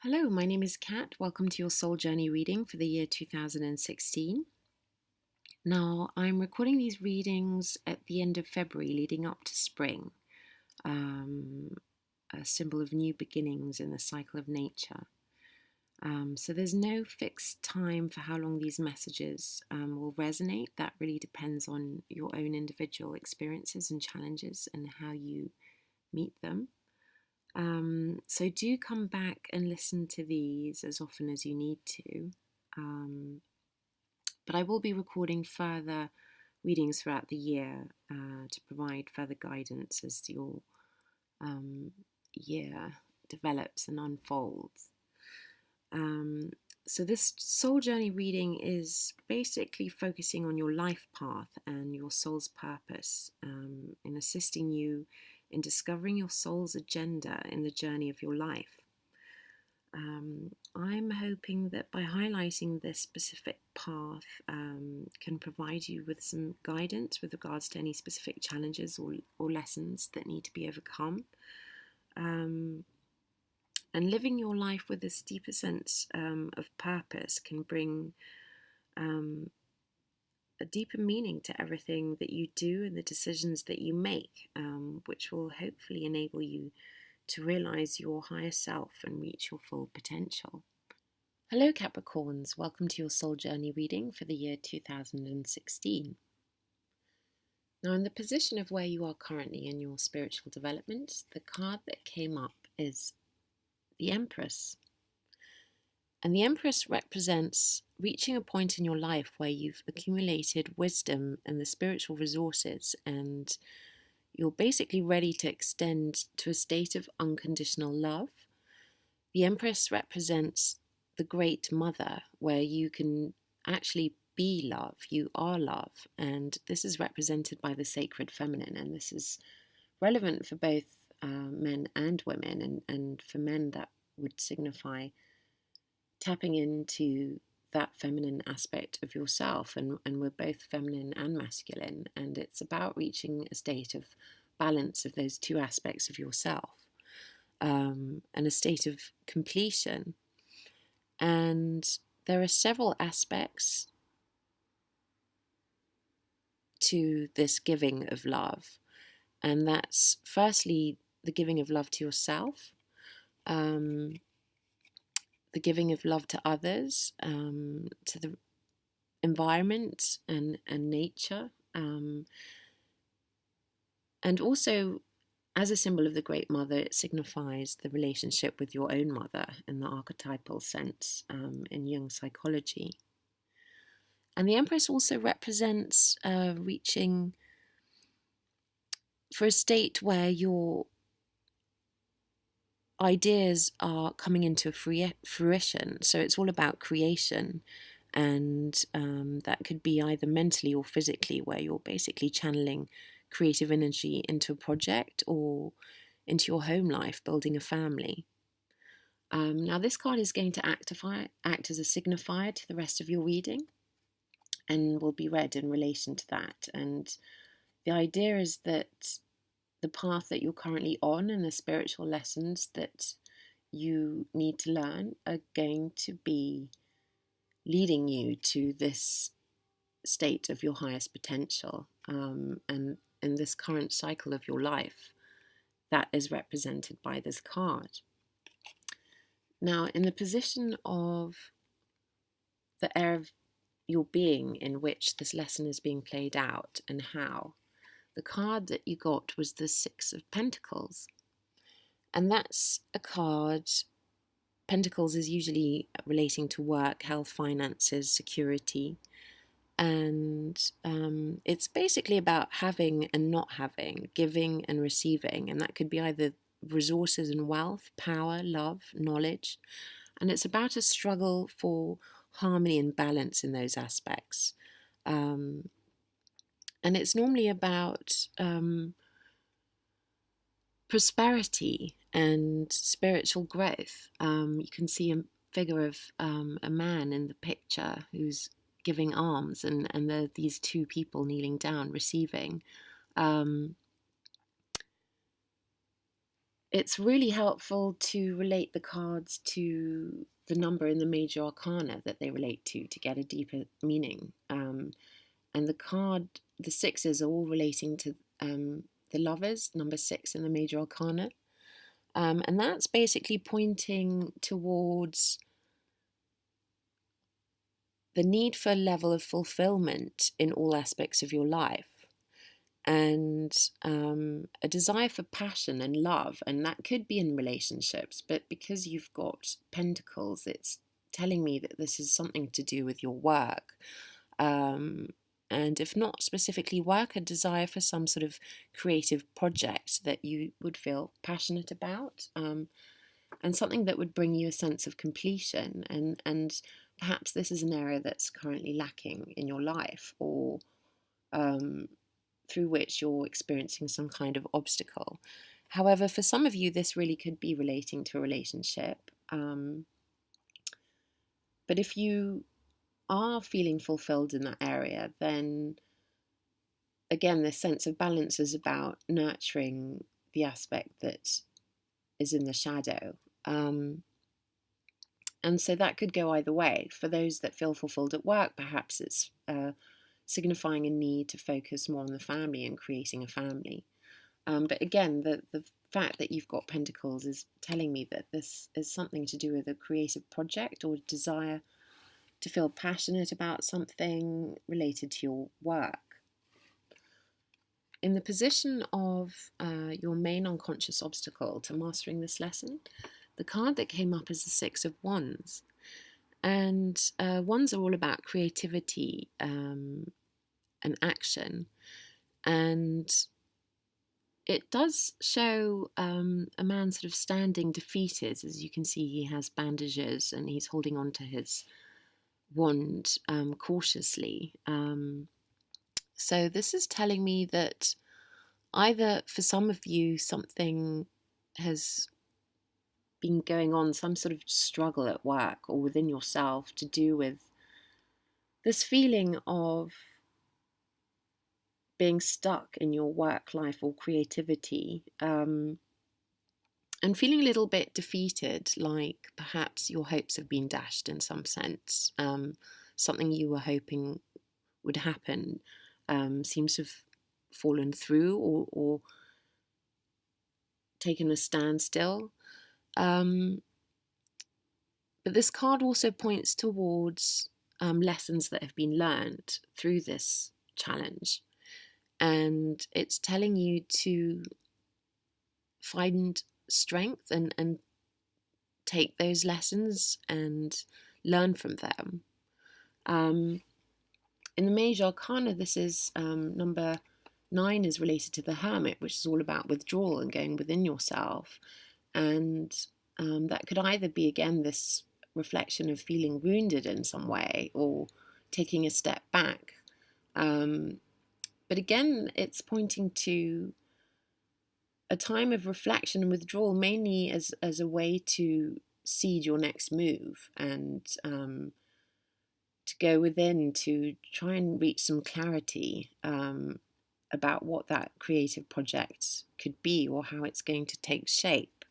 Hello, my name is Kat. Welcome to your soul journey reading for the year 2016. Now, I'm recording these readings at the end of February, leading up to spring, a symbol of new beginnings in the cycle of nature. So there's no fixed time for how long these messages will resonate. That really depends on your own individual experiences and challenges and how you meet them. So do come back and listen to these as often as you need to. But I will be recording further readings throughout the year to provide further guidance as your year develops and unfolds. So this soul journey reading is basically focusing on your life path and your soul's purpose in assisting you in discovering your soul's agenda in the journey of your life. I'm hoping that by highlighting this specific path can provide you with some guidance with regards to any specific challenges or lessons that need to be overcome. And living your life with this deeper sense of purpose can bring a deeper meaning to everything that you do and the decisions that you make, which will hopefully enable you to realize your higher self and reach your full potential. Hello, Capricorns. Welcome to your soul journey reading for the year 2016. Now, in the position of where you are currently in your spiritual development, the card that came up is the Empress. And the Empress represents reaching a point in your life where you've accumulated wisdom and the spiritual resources, and you're basically ready to extend to a state of unconditional love. The Empress represents the Great Mother, where you can actually be love, you are love, and this is represented by the sacred feminine, and this is relevant for both men and women, and for men that would signify tapping into that feminine aspect of yourself, and we're both feminine and masculine, and it's about reaching a state of balance of those two aspects of yourself, and a state of completion. And there are several aspects to this giving of love, and that's firstly the giving of love to yourself, the giving of love to others, to the environment and nature, and also as a symbol of the Great Mother, it signifies the relationship with your own mother in the archetypal sense in Jung psychology. And the Empress also represents reaching for a state where your ideas are coming into fruition. So it's all about creation, and that could be either mentally or physically, where you're basically channeling creative energy into a project or into your home life, building a family. Now, this card is going to act as a signifier to the rest of your reading, and will be read in relation to that. And the idea is that the path that you're currently on and the spiritual lessons that you need to learn are going to be leading you to this state of your highest potential, and in this current cycle of your life that is represented by this card. Now, in the position of the air of your being in which this lesson is being played out and how, the card that you got was the Six of Pentacles. And that's a card, Pentacles is usually relating to work, health, finances, security. And it's basically about having and not having, giving and receiving. And that could be either resources and wealth, power, love, knowledge. And it's about a struggle for harmony and balance in those aspects. And it's normally about prosperity and spiritual growth. You can see a figure of a man in the picture who's giving alms, and there are these two people kneeling down, receiving. It's really helpful to relate the cards to the number in the major arcana that they relate to get a deeper meaning. And the sixes are all relating to the lovers, number 6 in the major arcana. And that's basically pointing towards the need for a level of fulfillment in all aspects of your life, and a desire for passion and love. And that could be in relationships, but because you've got pentacles, it's telling me that this is something to do with your work. And if not specifically work, a desire for some sort of creative project that you would feel passionate about, and something that would bring you a sense of completion. And perhaps this is an area that's currently lacking in your life, or through which you're experiencing some kind of obstacle. However, for some of you, this really could be relating to a relationship. But if you are feeling fulfilled in that area, then again, this sense of balance is about nurturing the aspect that is in the shadow. And so that could go either way. For those that feel fulfilled at work, perhaps it's signifying a need to focus more on the family and creating a family. But again, the fact that you've got pentacles is telling me that this is something to do with a creative project or desire to feel passionate about something related to your work. In the position of your main unconscious obstacle to mastering this lesson, the card that came up is the Six of Wands. And wands are all about creativity and action. And it does show a man sort of standing defeated. As you can see, he has bandages and he's holding on to his wand cautiously. So this is telling me that either for some of you, something has been going on, some sort of struggle at work or within yourself to do with this feeling of being stuck in your work life or creativity, and feeling a little bit defeated, like perhaps your hopes have been dashed in some sense. Something you were hoping would happen seems to have fallen through, or taken a standstill. But this card also points towards lessons that have been learned through this challenge. And it's telling you to find strength and take those lessons and learn from them. In the major arcana, this is number 9 is related to the Hermit, which is all about withdrawal and going within yourself. And that could either be, again, this reflection of feeling wounded in some way or taking a step back. But again, it's pointing to a time of reflection and withdrawal, mainly as a way to seed your next move and to go within to try and reach some clarity about what that creative project could be or how it's going to take shape.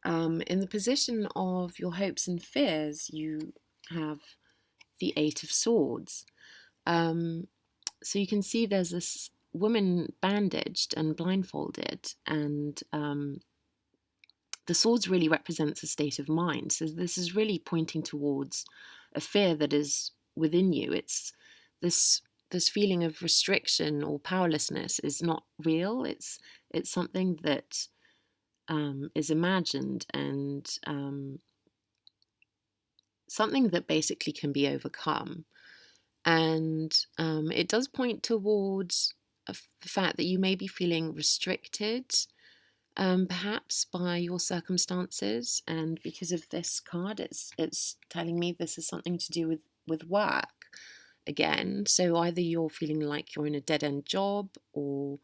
In the position of your hopes and fears, you have the Eight of Swords. So you can see there's this woman bandaged and blindfolded, and the swords really represents a state of mind. So this is really pointing towards a fear that is within you. It's this feeling of restriction or powerlessness is not real. It's something that is imagined, and something that basically can be overcome. And it does point towards the fact that you may be feeling restricted, perhaps by your circumstances. And because of this card, it's telling me this is something to do with work again. So either you're feeling like you're in a dead-end job, or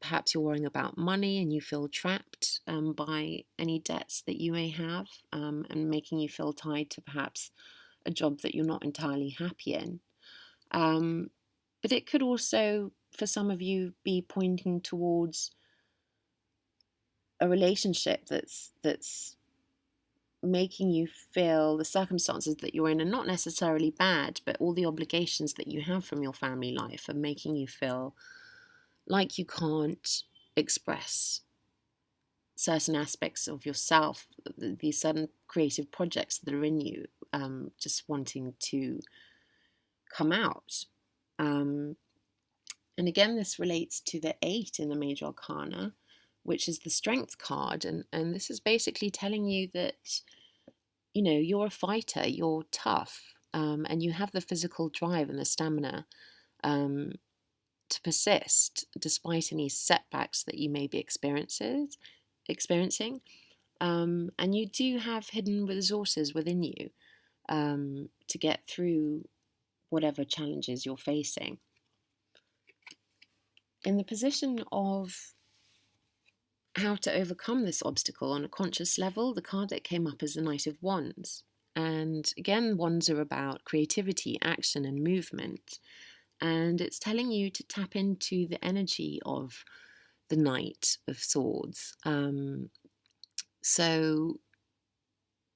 perhaps you're worrying about money and you feel trapped by any debts that you may have, and making you feel tied to perhaps a job that you're not entirely happy in. But it could also, for some of you, be pointing towards a relationship that's making you feel the circumstances that you're in are not necessarily bad, but all the obligations that you have from your family life are making you feel like you can't express certain aspects of yourself, these certain creative projects that are in you, just wanting to come out. And again, this relates to the 8 in the Major Arcana, which is the Strength card. And this is basically telling you that, you know, you're a fighter, you're tough, and you have the physical drive and the stamina to persist despite any setbacks that you may be experiencing. And you do have hidden resources within you to get through whatever challenges you're facing. In the position of how to overcome this obstacle on a conscious level, the card that came up is the Knight of Wands. And again, wands are about creativity, action, and movement. And it's telling you to tap into the energy of the Knight of Swords. So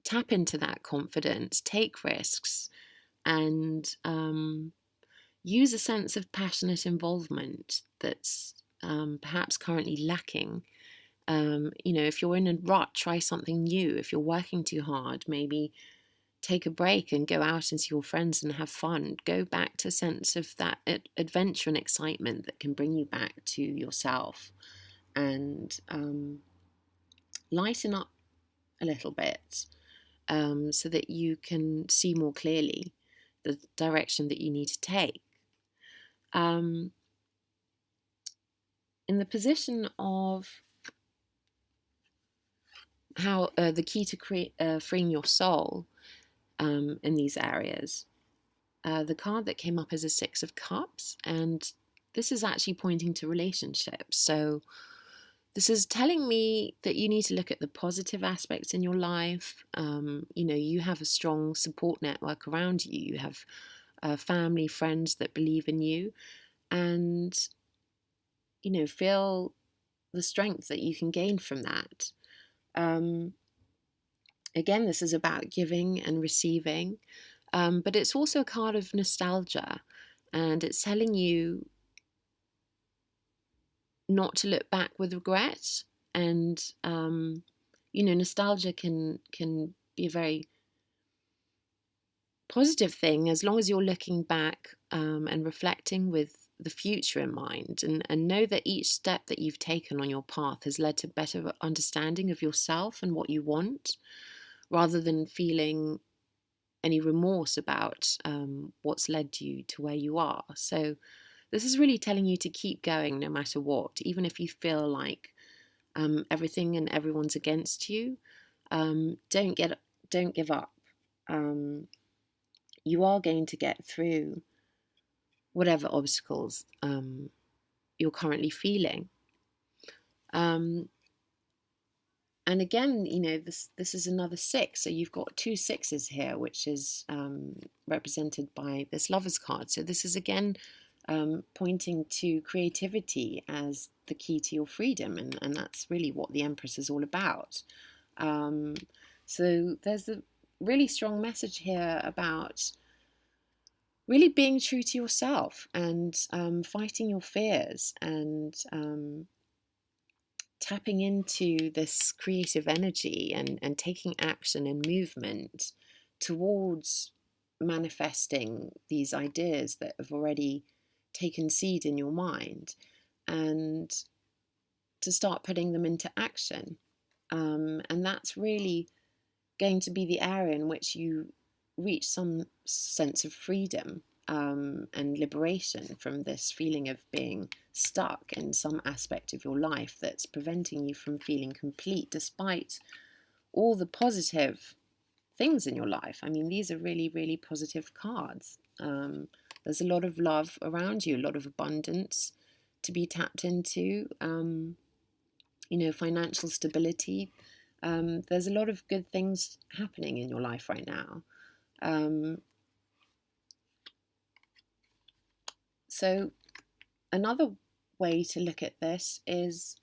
tap into that confidence, take risks, and use a sense of passionate involvement that's perhaps currently lacking. If you're in a rut, try something new. If you're working too hard, maybe take a break and go out and see your friends and have fun. Go back to a sense of that adventure and excitement that can bring you back to yourself, and lighten up a little bit so that you can see more clearly the direction that you need to take. In the position of how the key to freeing your soul in these areas, the card that came up is a 6 of Cups, and this is actually pointing to relationships. So this is telling me that you need to look at the positive aspects in your life. You have a strong support network around you. You have family, friends that believe in you, and feel the strength that you can gain from that. Again, this is about giving and receiving, but it's also a card of nostalgia, and it's telling you not to look back with regret. And nostalgia can be a very positive thing as long as you're looking back and reflecting with the future in mind, and know that each step that you've taken on your path has led to better understanding of yourself and what you want, rather than feeling any remorse about what's led you to where you are. So this is really telling you to keep going no matter what, even if you feel like everything and everyone's against you. Don't give up. You are going to get through whatever obstacles you're currently feeling. And again, this is another 6. So you've got 2 6s here, which is represented by this Lover's card. So this is again pointing to creativity as the key to your freedom. And that's really what the Empress is all about. So there's a really strong message here about really being true to yourself and fighting your fears and tapping into this creative energy and taking action and movement towards manifesting these ideas that have already taken seed in your mind, and to start putting them into action. And that's really going to be the area in which you reach some sense of freedom and liberation from this feeling of being stuck in some aspect of your life that's preventing you from feeling complete despite all the positive things in your life. I mean, these are really, really positive cards. There's a lot of love around you, a lot of abundance to be tapped into, financial stability. There's a lot of good things happening in your life right now. So another way to look at this is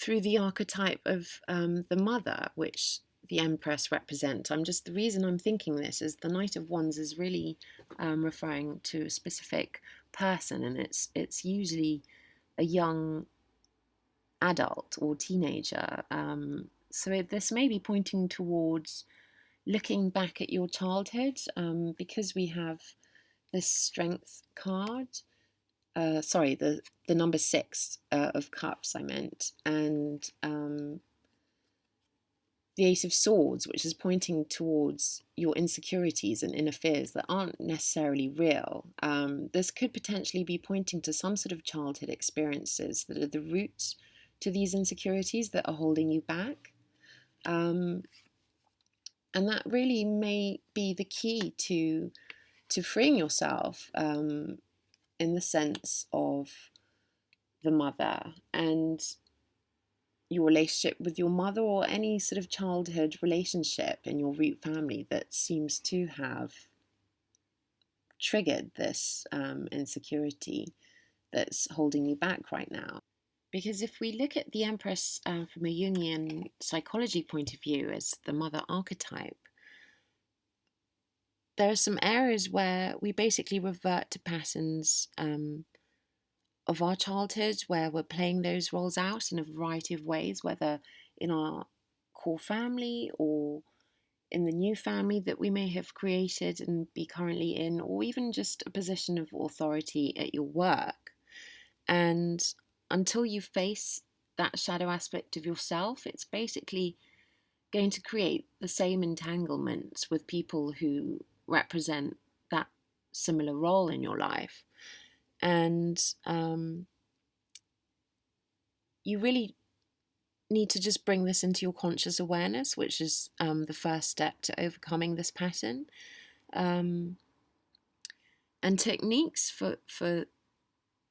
through the archetype of the mother, which the Empress represent. The reason I'm thinking this is the Knight of Wands is really referring to a specific person, and it's usually a young adult or teenager. So this may be pointing towards looking back at your childhood, because we have this Strength card. Sorry, the number 6 of Cups, I meant, and the Ace of Swords, which is pointing towards your insecurities and inner fears that aren't necessarily real. This could potentially be pointing to some sort of childhood experiences that are the roots to these insecurities that are holding you back. And that really may be the key to freeing yourself, in the sense of the mother and your relationship with your mother, or any sort of childhood relationship in your root family that seems to have triggered this insecurity that's holding you back right now. Because if we look at the Empress from a Jungian psychology point of view as the mother archetype, there are some areas where we basically revert to patterns of our childhood, where we're playing those roles out in a variety of ways, whether in our core family or in the new family that we may have created and be currently in, or even just a position of authority at your work. And until you face that shadow aspect of yourself, it's basically going to create the same entanglements with people who represent that similar role in your life. And you really need to just bring this into your conscious awareness, which is the first step to overcoming this pattern. And techniques for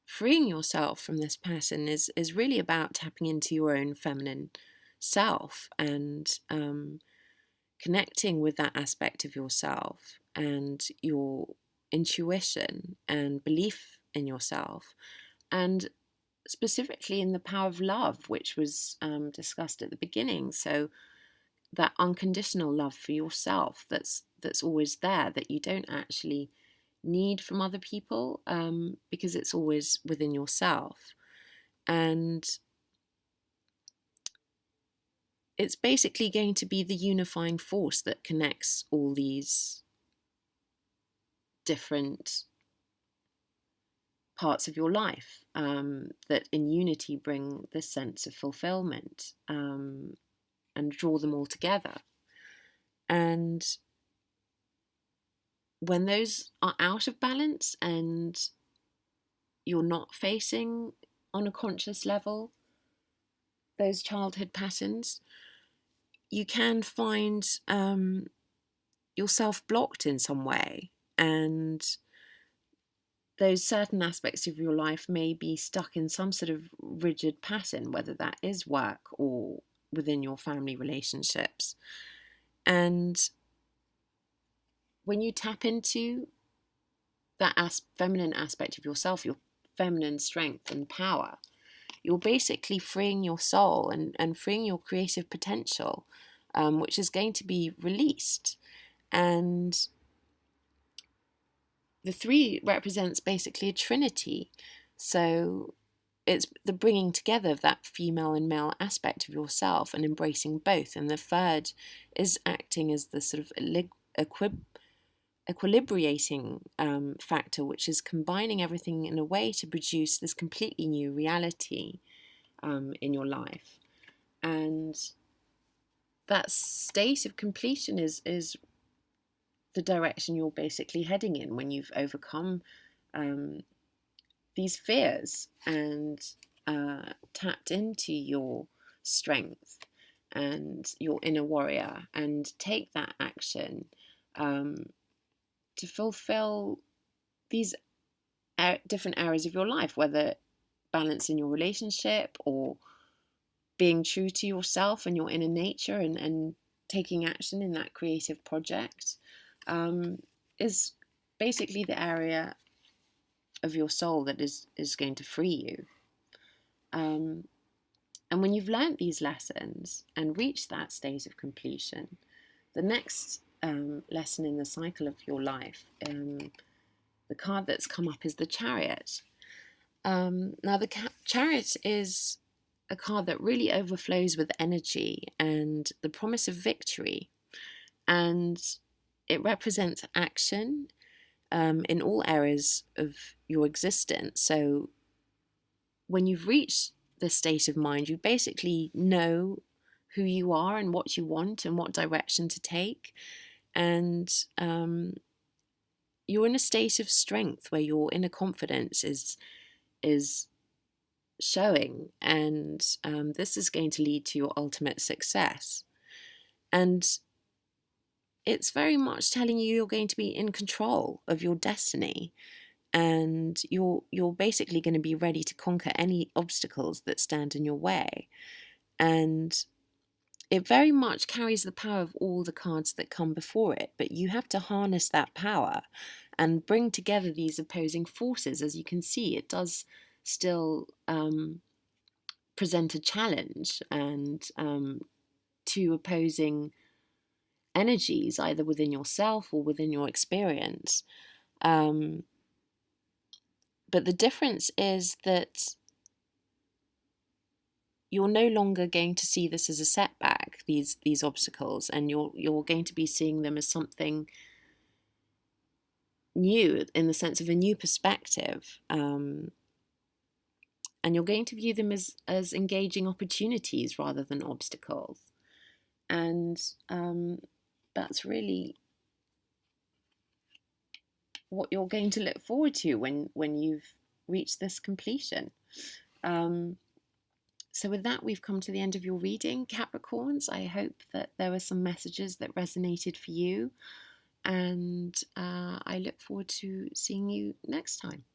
freeing yourself from this pattern is really about tapping into your own feminine self and connecting with that aspect of yourself and your intuition and belief in yourself, and specifically in the power of love, which was discussed at the beginning. So that unconditional love for yourself that's always there, that you don't actually need from other people, because it's always within yourself. And it's basically going to be the unifying force that connects all these different parts of your life, that in unity bring this sense of fulfillment, and draw them all together. And when those are out of balance and you're not facing on a conscious level those childhood patterns, you can find yourself blocked in some way, and those certain aspects of your life may be stuck in some sort of rigid pattern, whether that is work or within your family relationships. And when you tap into that feminine aspect of yourself, your feminine strength and power, you're basically freeing your soul and freeing your creative potential, which is going to be released. And the 3 represents basically a trinity. So it's the bringing together of that female and male aspect of yourself and embracing both. And the 3rd is acting as the sort of equilibrating factor, which is combining everything in a way to produce this completely new reality in your life. And that state of completion is the direction you're basically heading in when you've overcome these fears and tapped into your strength and your inner warrior, and take that action to fulfill these different areas of your life, whether balance in your relationship or being true to yourself and your inner nature, and taking action in that creative project, is basically the area of your soul that is going to free you. And And when you've learnt these lessons and reached that state of completion, the next lesson in the cycle of your life, the card that's come up is the Chariot. Now, the Chariot is a card that really overflows with energy and the promise of victory. And it represents action in all areas of your existence. So when you've reached this state of mind, you basically know who you are and what you want and what direction to take. And you're in a state of strength where your inner confidence is showing, and this is going to lead to your ultimate success. And it's very much telling you you're going to be in control of your destiny, and you're basically going to be ready to conquer any obstacles that stand in your way. And it very much carries the power of all the cards that come before it, but you have to harness that power and bring together these opposing forces. As you can see, it does still present a challenge and two opposing energies, either within yourself or within your experience. But the difference is that you're no longer going to see this as a setback, these obstacles, and you're going to be seeing them as something new, in the sense of a new perspective. And you're going to view them as engaging opportunities rather than obstacles. And that's really what you're going to look forward to when you've reached this completion. So with that, we've come to the end of your reading, Capricorns. I hope that there were some messages that resonated for you, and I look forward to seeing you next time.